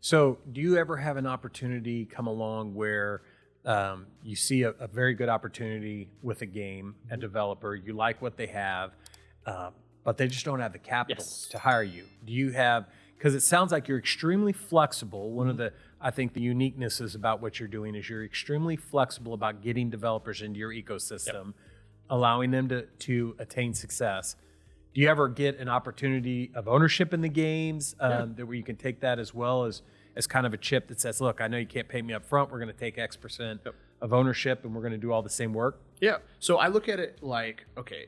So do you ever have an opportunity come along where you see a very good opportunity with a game, a developer, you like what they have, but they just don't have the capital to hire you? Do you have, because it sounds like you're extremely flexible. One of the, I think the uniquenesses about what you're doing is you're extremely flexible about getting developers into your ecosystem, allowing them to attain success. Do you ever get an opportunity of ownership in the games that where you can take that as well as kind of a chip that says, look, I know you can't pay me up front. We're going to take X% of ownership and we're going to do all the same work? Yeah. So I look at it like, okay,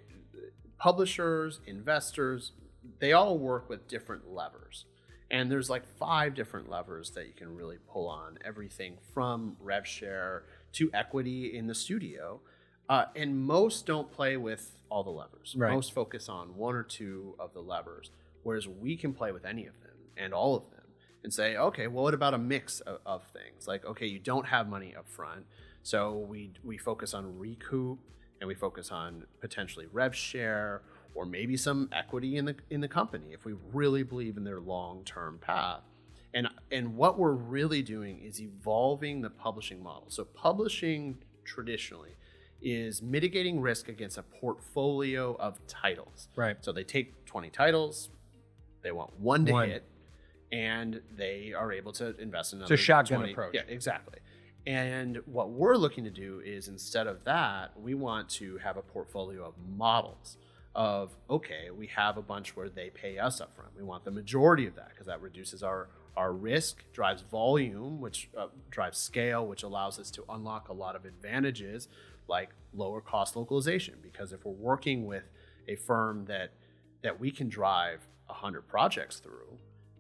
publishers, investors, they all work with different levers. And there's like 5 different levers that you can really pull on, everything from rev share to equity in the studio. And most don't play with all the levers. Right. Most focus on 1 or 2 of the levers, whereas we can play with any of them and all of them and say, okay, well, what about a mix of things? Like, okay, you don't have money up front, so we focus on recoup and we focus on potentially rev share or maybe some equity in the company if we really believe in their long-term path. And what we're really doing is evolving the publishing model. So publishing traditionally is mitigating risk against a portfolio of titles. Right. So they take 20 titles, they want one to hit, and they are able to invest in another. It's a shotgun 20. approach. Yeah, exactly. And what we're looking to do is, instead of that, we want to have a portfolio of models of, okay, we have a bunch where they pay us up front. We want the majority of that because that reduces our risk, drives volume, which drives scale, which allows us to unlock a lot of advantages like lower cost localization. Because if we're working with a firm that we can drive 100 projects through,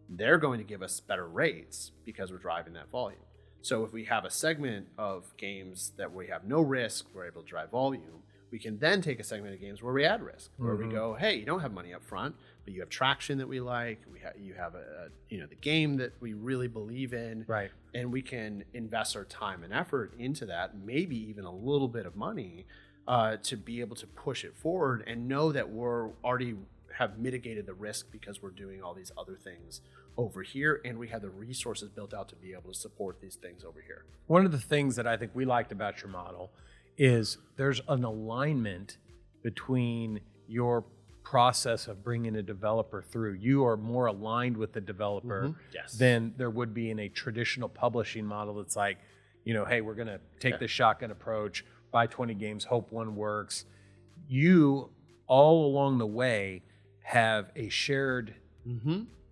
they're going to give us better rates because we're driving that volume. So if we have a segment of games that we have no risk, we're able to drive volume, we can then take a segment of games where we add risk, where we go, hey, you don't have money up front, but you have traction that we like, you have the game that we really believe in, right? And we can invest our time and effort into that, maybe even a little bit of money, to be able to push it forward and know that we're already have mitigated the risk because we're doing all these other things over here, and we have the resources built out to be able to support these things over here. One of the things that I think we liked about your model is there's an alignment between your process of bringing a developer through. You are more aligned with the developer than there would be in a traditional publishing model that's like, hey, we're going to take this shotgun approach, buy 20 games, hope one works. You, all along the way, have a shared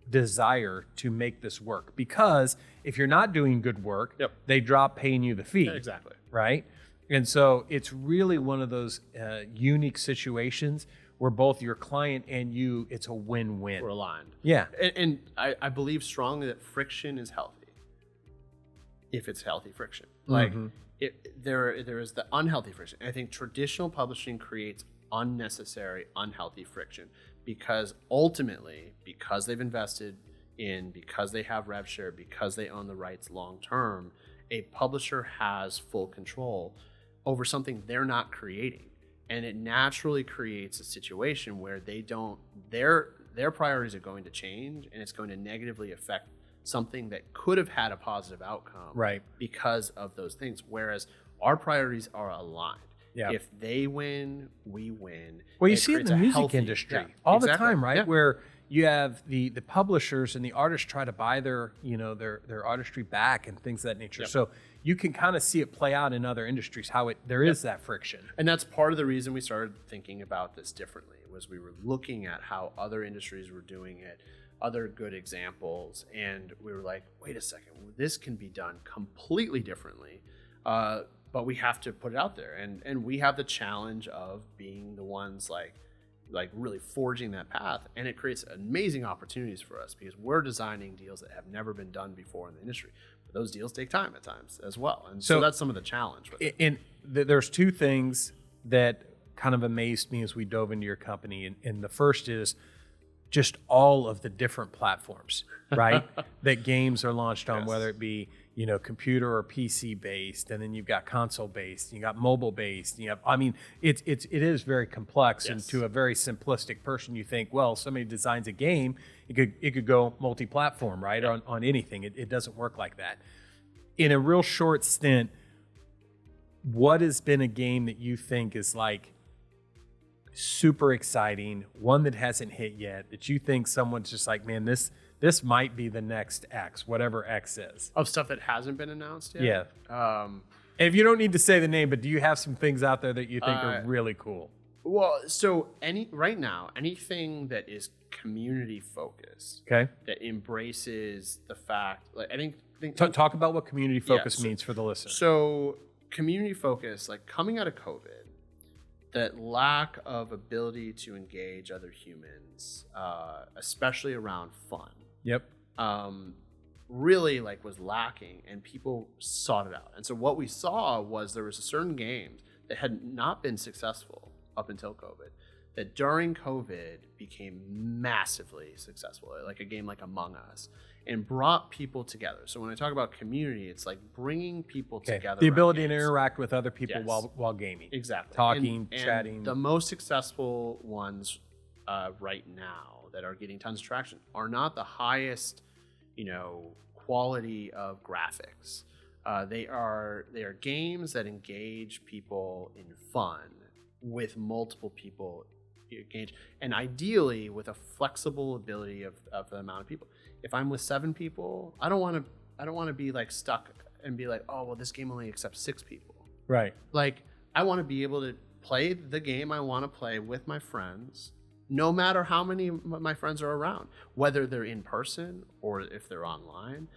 desire to make this work, because if you're not doing good work, they drop paying you the fee. Exactly. Right? And so it's really one of those unique situations where both your client and you, it's a win-win. We're aligned. Yeah. And I believe strongly that friction is healthy if it's healthy friction. Like there is the unhealthy friction. I think traditional publishing creates unnecessary, unhealthy friction because ultimately, because they've invested in, because they have rev share, because they own the rights long term, a publisher has full control over something they're not creating. And it naturally creates a situation where their priorities are going to change, and it's going to negatively affect something that could have had a positive outcome because of those things. Whereas our priorities are aligned. Yeah. If they win, we win. Well, you see it in the music industry all the time, right? Yeah. Where you have the publishers and the artists try to buy their artistry back and things of that nature. Yep. So you can kind of see it play out in other industries, how there is that friction. And that's part of the reason we started thinking about this differently, was we were looking at how other industries were doing it, other good examples, and we were like, wait a second, this can be done completely differently. But we have to put it out there, and we have the challenge of being the ones like really forging that path, and it creates amazing opportunities for us because we're designing deals that have never been done before in the industry. But those deals take time at times as well, and so that's some of the challenge with it. And there's 2 things that kind of amazed me as we dove into your company, and the first is just all of the different platforms, right? that games are launched on, whether it be, computer or PC based, and then you've got console based, you got mobile based, it is very complex. And to a very simplistic person, you think, well, somebody designs a game, it could go multi-platform, right? On anything. It doesn't work like that. In a real short stint, what has been a game that you think is like super exciting, one that hasn't hit yet, that you think someone's just like, man, this might be the next X, whatever X is? Of stuff that hasn't been announced yet? Yeah. And if you don't need to say the name, but do you have some things out there that you think are really cool? Well, so right now, anything that is community focused, okay, that embraces the fact, like I think talk about what community focus means for the listener. So community focus, like coming out of COVID, that lack of ability to engage other humans, especially around fun. Yep. Really was lacking, and people sought it out. And so what we saw was there was a certain games that had not been successful up until COVID, that during COVID became massively successful, like a game like Among Us, and brought people together. So when I talk about community, it's like bringing people together. The ability to interact with other people while gaming. Exactly. Talking, and chatting. The most successful ones right now that are getting tons of traction are not the highest, quality of graphics. They are games that engage people in fun with multiple people engaged, and ideally with a flexible ability of the amount of people. If I'm with 7 people, I don't want to be stuck and be like, oh well, this game only accepts 6 people. Right. I want to be able to play the game I want to play with my friends, no matter how many of my friends are around, whether they're in person or if they're online.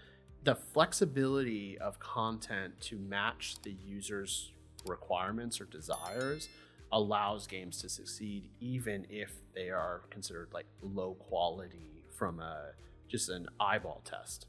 The flexibility of content to match the user's requirements or desires allows games to succeed, even if they are considered low quality from just an eyeball test.